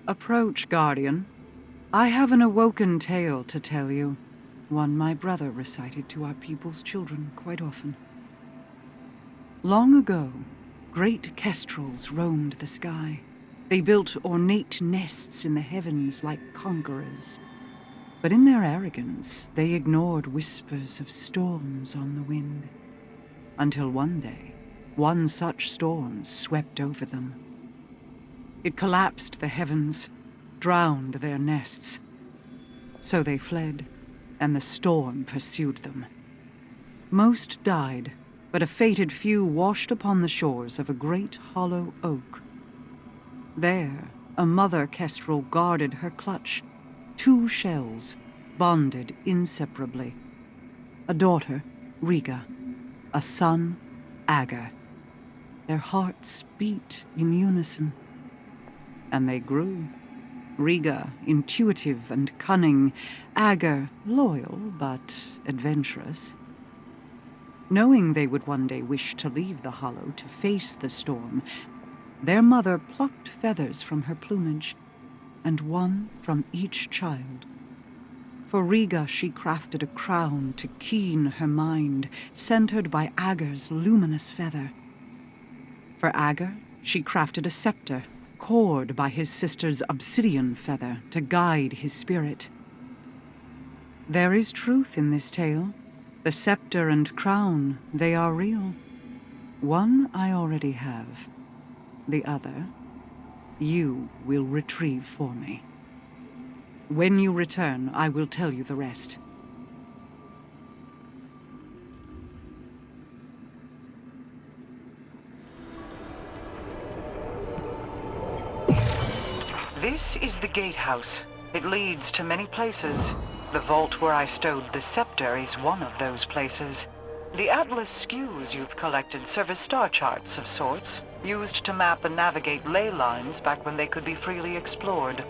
Approach, Guardian. I have an awoken tale to tell you. One my brother recited to our people's children quite often. Long ago, great kestrels roamed the sky. They built ornate nests in the heavens like conquerors. But in their arrogance, they ignored whispers of storms on the wind. Until one day, one such storm swept over them. It collapsed the heavens, drowned their nests. So they fled, and the storm pursued them. Most died, but a fated few washed upon the shores of a great hollow oak. There, a mother kestrel guarded her clutch, 2 shells, bonded inseparably. A daughter, Riga, a son, Ager. Their hearts beat in unison. And they grew. Riga, intuitive and cunning. Ager, loyal but adventurous. Knowing they would one day wish to leave the hollow to face the storm, their mother plucked feathers from her plumage, and one from each child. For Riga she crafted a crown to keen her mind, centered by Ager's luminous feather. For Ager, she crafted a scepter, cored by his sister's obsidian feather to guide his spirit. There is truth in this tale. The scepter and crown, they are real. One I already have. The other, you will retrieve for me. When you return, I will tell you the rest. This is the gatehouse. It leads to many places. The vault where I stowed the scepter is one of those places. The atlas skews you've collected serve as star charts of sorts, used to map and navigate ley lines back when they could be freely explored.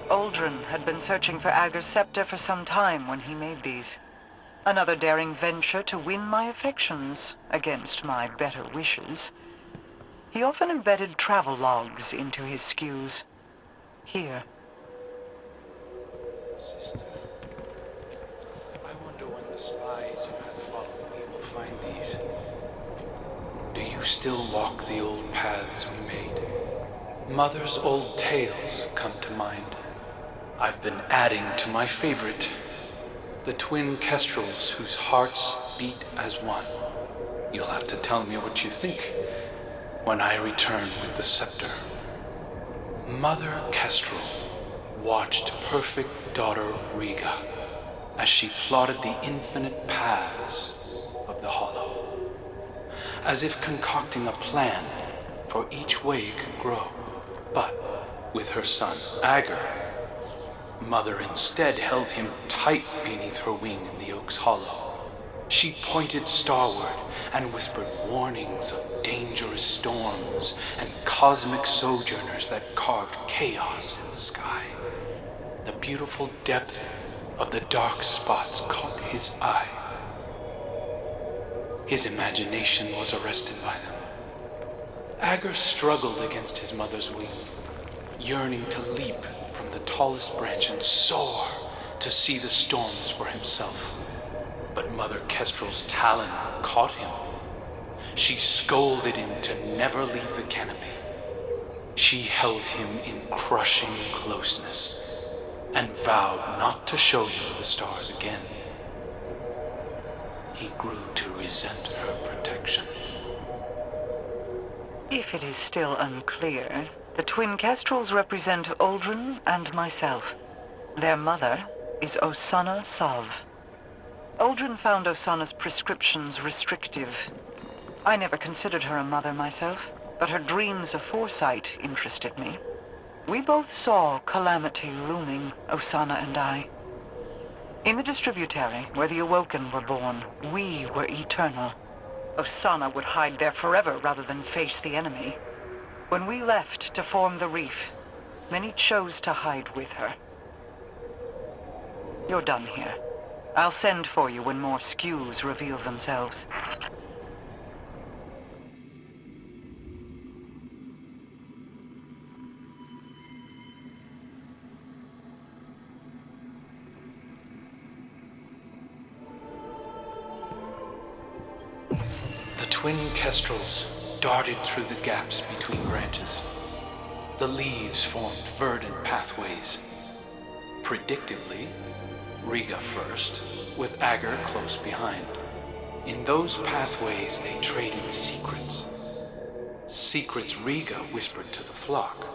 Uldren had been searching for Ager's scepter for some time when he made these. Another daring venture to win my affections, against my better wishes. He often embedded travel logs into his skews. Here. Sister, I wonder when the spies who have followed me will find these. Do you still walk the old paths we made? Mother's old tales come to mind. I've been adding to my favorite, the twin kestrels whose hearts beat as one. You'll have to tell me what you think when I return with the scepter. Mother Kestrel watched perfect daughter Riga as she plotted the infinite paths of the hollow, as if concocting a plan for each way it could grow. But with her son Ager, Mother instead held him tight beneath her wing in the oak's hollow. She pointed starward and whispered warnings of dangerous storms and cosmic sojourners that carved chaos in the sky. The beautiful depth of the dark spots caught his eye. His imagination was arrested by them. Ager struggled against his mother's wing, yearning to leap from the tallest branch and soar to see the storms for himself. But Mother Kestrel's talon caught him. She scolded him to never leave the canopy. She held him in crushing closeness and vowed not to show him the stars again. He grew to resent her protection. If it is still unclear, the twin kestrels represent Uldren and myself. Their mother is Osana Sav. Uldren found Osana's prescriptions restrictive. I never considered her a mother myself, but her dreams of foresight interested me. We both saw calamity looming, Osana and I. In the distributary, where the Awoken were born, we were eternal. Osana would hide there forever rather than face the enemy. When we left to form the reef, many chose to hide with her. You're done here. I'll send for you when more skews reveal themselves. Twin kestrels darted through the gaps between branches. The leaves formed verdant pathways. Predictably, Riga first, with Ager close behind. In those pathways they traded secrets. Secrets Riga whispered to the flock,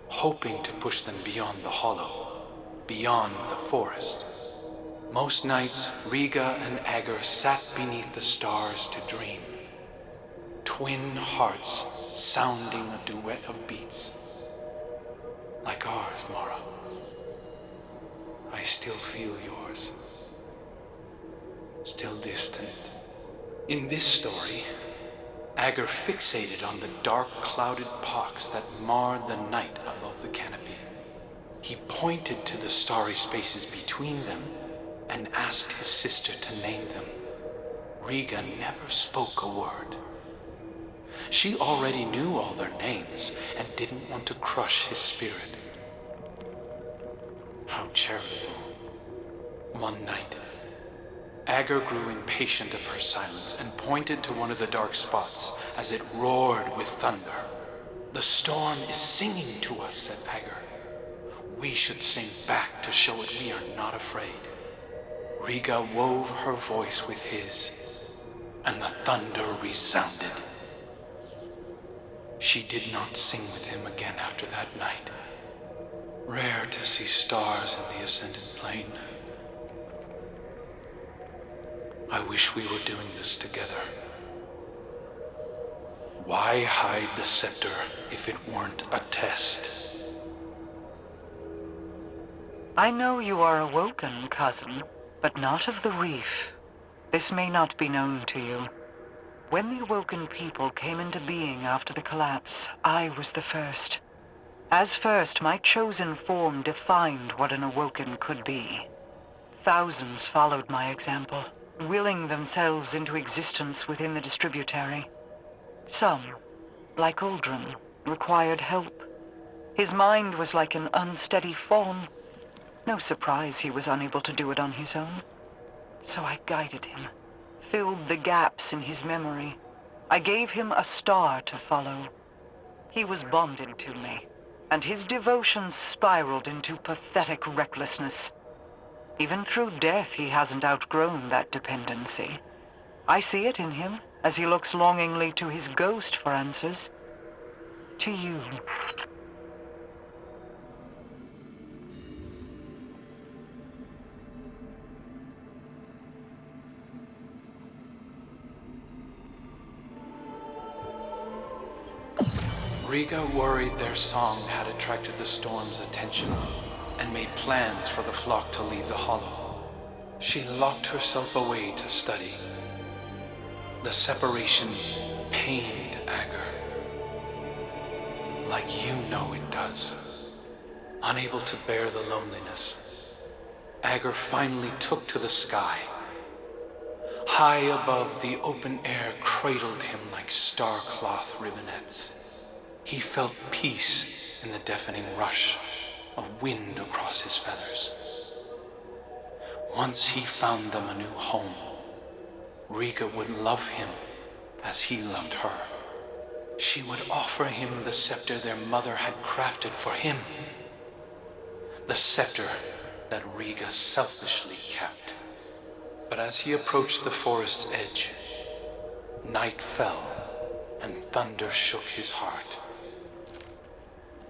hoping to push them beyond the hollow, beyond the forest. Most nights, Riga and Ager sat beneath the stars to dream. Twin hearts sounding a duet of beats. Like ours, Mara. I still feel yours. Still distant. In this story, Ager fixated on the dark clouded pox that marred the night above the canopy. He pointed to the starry spaces between them and asked his sister to name them. Riga never spoke a word. She already knew all their names and didn't want to crush his spirit. How charitable. One night, Ager grew impatient of her silence and pointed to one of the dark spots as it roared with thunder. "The storm is singing to us," said Ager. "We should sing back to show it we are not afraid." Riga wove her voice with his, and the thunder resounded. She did not sing with him again after that night. Rare to see stars in the ascended plane. I wish we were doing this together. Why hide the scepter if it weren't a test? I know you are awoken, cousin, but not of the reef. This may not be known to you. When the awoken people came into being after the collapse, I was the first. As first, my chosen form defined what an awoken could be. Thousands followed my example, willing themselves into existence within the distributary. Some, like Uldren, required help. His mind was like an unsteady fawn. No surprise he was unable to do it on his own. So I guided him, filled the gaps in his memory. I gave him a star to follow. He was bonded to me, and his devotion spiraled into pathetic recklessness. Even through death, he hasn't outgrown that dependency. I see it in him as he looks longingly to his ghost for answers. To you. Riga worried their song had attracted the storm's attention and made plans for the flock to leave the hollow. She locked herself away to study. The separation pained Ager, like you know it does. Unable to bear the loneliness, Ager finally took to the sky. High above, the open air cradled him like star-cloth ribbonettes. He felt peace in the deafening rush of wind across his feathers. Once he found them a new home, Riga would love him as he loved her. She would offer him the scepter their mother had crafted for him. The scepter that Riga selfishly kept. But as he approached the forest's edge, night fell and thunder shook his heart.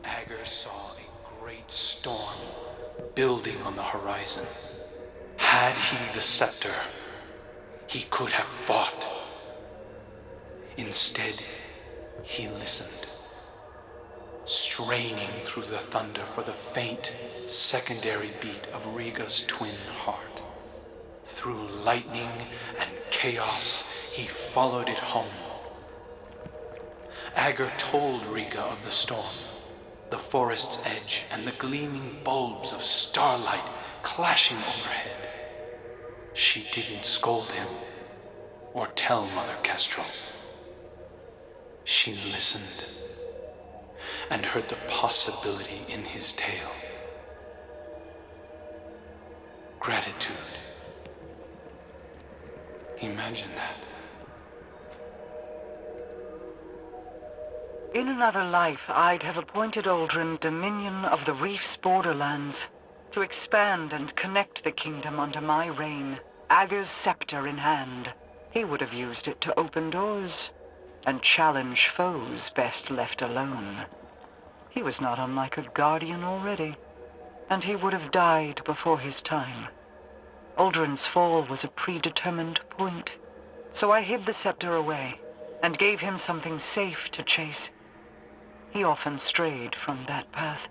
Ager saw a great storm building on the horizon. Had he the scepter, he could have fought. Instead, he listened, straining through the thunder for the faint, secondary beat of Riga's twin heart. Through lightning and chaos, he followed it home. Ager told Riga of the storm, the forest's edge, and the gleaming bulbs of starlight clashing overhead. She didn't scold him or tell Mother Kestrel. She listened and heard the possibility in his tale. Gratitude. Imagine that. In another life, I'd have appointed Aldrin Dominion of the Reef's borderlands, to expand and connect the kingdom under my reign, Ager's scepter in hand. He would have used it to open doors and challenge foes best left alone. He was not unlike a guardian already, and he would have died before his time. Aldrin's fall was a predetermined point, so I hid the scepter away and gave him something safe to chase. He often strayed from that path.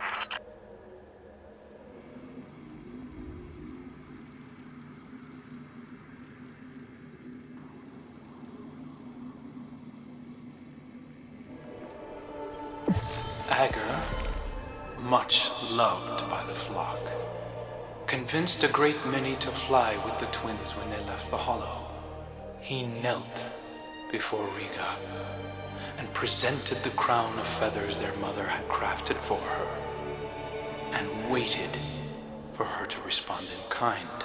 Ager, much loved by the flock, convinced a great many to fly with the twins when they left the Hollow. He knelt before Riga and presented the crown of feathers their mother had crafted for her, and waited for her to respond in kind.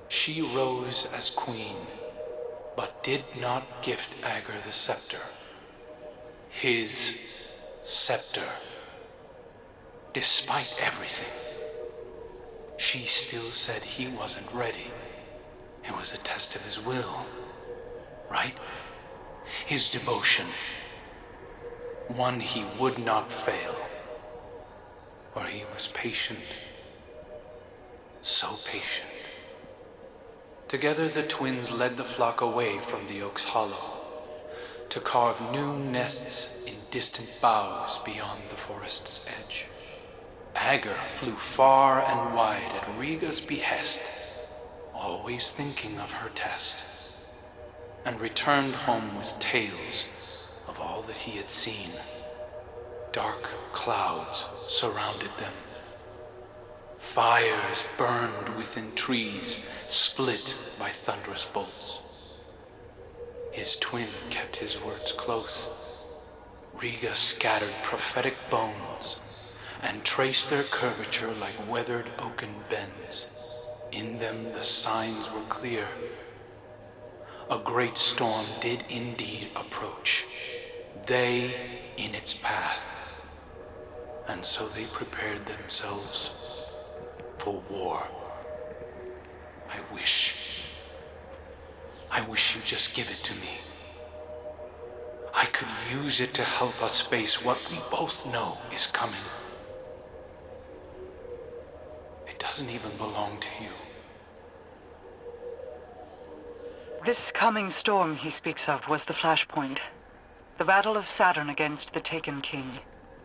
She rose as queen, but did not gift Ager the scepter. His scepter. Despite everything, she still said he wasn't ready. It was a test of his will, right? His devotion. One he would not fail. For he was patient. So patient. Together the twins led the flock away from the oak's hollow, to carve new nests in distant boughs beyond the forest's edge. Ager flew far and wide at Riga's behest, always thinking of her test, and returned home with tales of all that he had seen. Dark clouds surrounded them. Fires burned within trees, split by thunderous bolts. His twin kept his words close. Riga scattered prophetic bones and traced their curvature like weathered oaken bends. In them the signs were clear. A great storm did indeed approach, they in its path, and so they prepared themselves for war. I wish you'd just give it to me. I could use it to help us face what we both know is coming. It doesn't even belong to you. This coming storm he speaks of was the flashpoint. The battle of Saturn against the Taken King.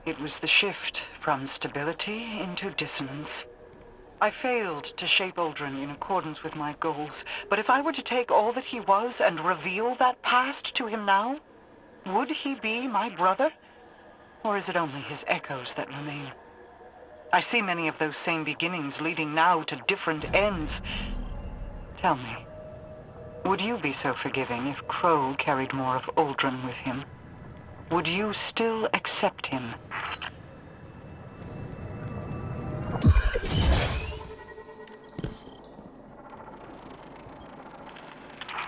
It was the shift from stability into dissonance. I failed to shape Aldrin in accordance with my goals, but if I were to take all that he was and reveal that past to him now, would he be my brother? Or is it only his echoes that remain? I see many of those same beginnings leading now to different ends. Tell me, would you be so forgiving if Crow carried more of Aldrin with him? Would you still accept him?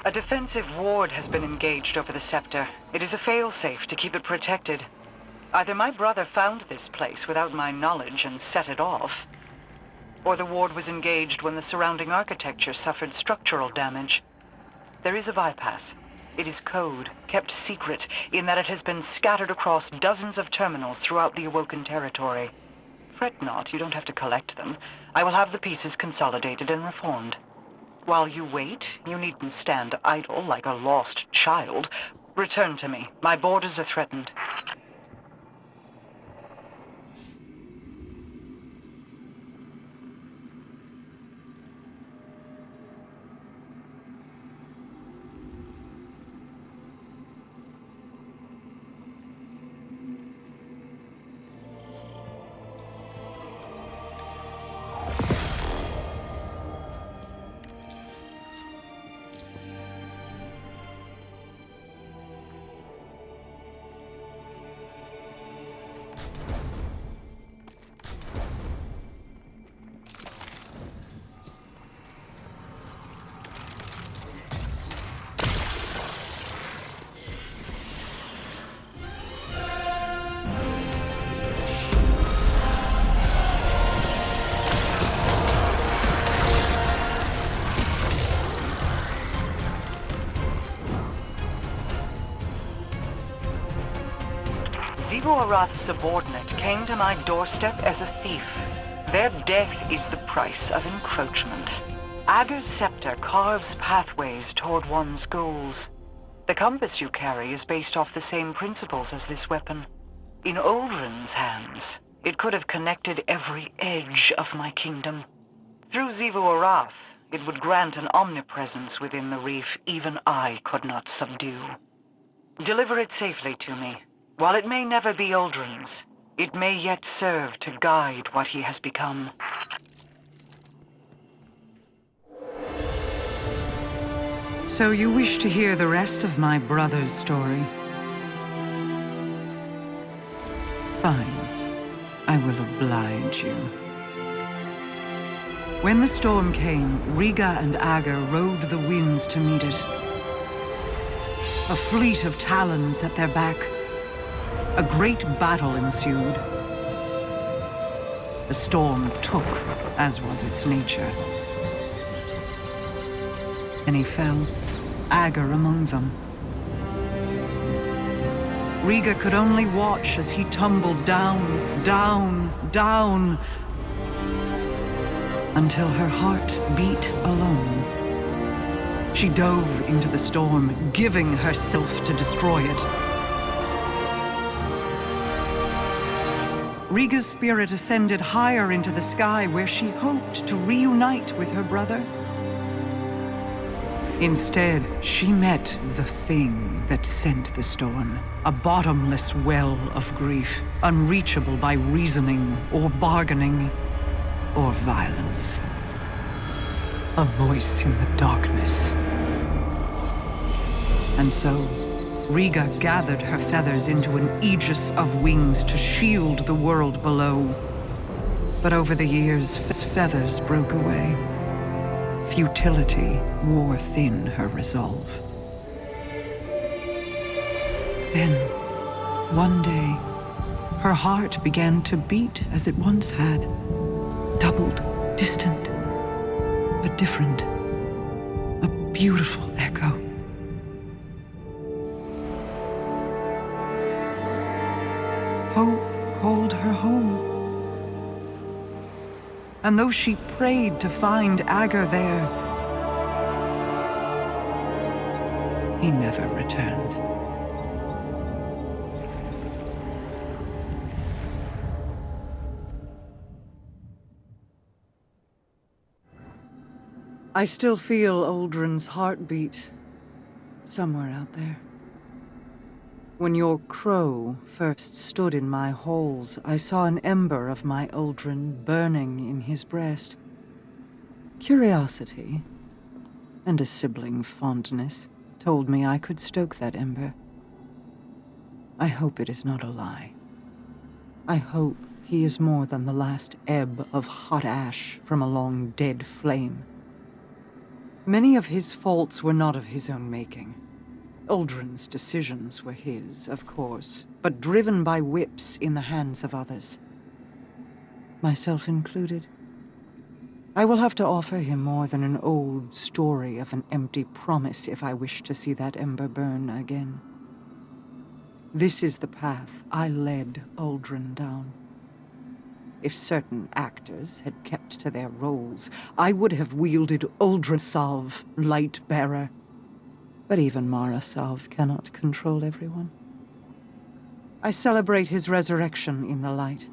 A defensive ward has been engaged over the scepter. It is a failsafe to keep it protected. Either my brother found this place without my knowledge and set it off, or the ward was engaged when the surrounding architecture suffered structural damage. There is a bypass. It is code, kept secret, in that it has been scattered across dozens of terminals throughout the Awoken territory. Fret not, you don't have to collect them. I will have the pieces consolidated and reformed. While you wait, you needn't stand idle like a lost child. Return to me. My borders are threatened. Zivu-Arath's subordinate came to my doorstep as a thief. Their death is the price of encroachment. Ager's scepter carves pathways toward one's goals. The compass you carry is based off the same principles as this weapon. In Uldren's hands, it could have connected every edge of my kingdom. Through Zivu-Arath, it would grant an omnipresence within the reef even I could not subdue. Deliver it safely to me. While it may never be Uldren's, it may yet serve to guide what he has become. So you wish to hear the rest of my brother's story? Fine. I will oblige you. When the storm came, Riga and Ager rode the winds to meet it. A fleet of talons at their back. A great battle ensued. The storm took, as was its nature. Many fell, Ager among them. Riga could only watch as he tumbled down, down, down, until her heart beat alone. She dove into the storm, giving herself to destroy it. Riga's spirit ascended higher into the sky, where she hoped to reunite with her brother. Instead, she met the thing that sent the storm, a bottomless well of grief, unreachable by reasoning or bargaining or violence. A voice in the darkness. And so, Riga gathered her feathers into an aegis of wings to shield the world below. But over the years, feathers broke away. Futility wore thin her resolve. Then, one day, her heart began to beat as it once had. Doubled, distant, but different. A beautiful echo. Hope called her home. And though she prayed to find Ager there, he never returned. I still feel Uldren's heartbeat somewhere out there. When your crow first stood in my halls, I saw an ember of my Uldren burning in his breast. Curiosity, and a sibling fondness, told me I could stoke that ember. I hope it is not a lie. I hope he is more than the last ebb of hot ash from a long dead flame. Many of his faults were not of his own making. Uldren's decisions were his, of course, but driven by whips in the hands of others. Myself included. I will have to offer him more than an old story of an empty promise if I wish to see that ember burn again. This is the path I led Uldren down. If certain actors had kept to their roles, I would have wielded Uldrensalv, Light-Bearer. But even Marasalv cannot control everyone. I celebrate his resurrection in the light,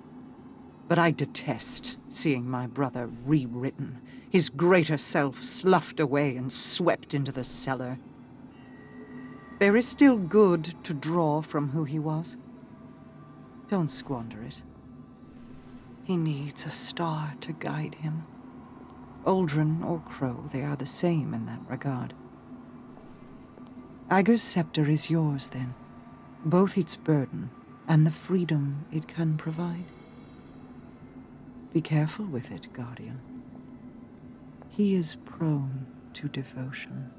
but I detest seeing my brother rewritten, his greater self sloughed away and swept into the cellar. There is still good to draw from who he was. Don't squander it. He needs a star to guide him. Uldren or Crow, they are the same in that regard. Ager's scepter is yours, then, both its burden and the freedom it can provide. Be careful with it, Guardian. He is prone to devotion.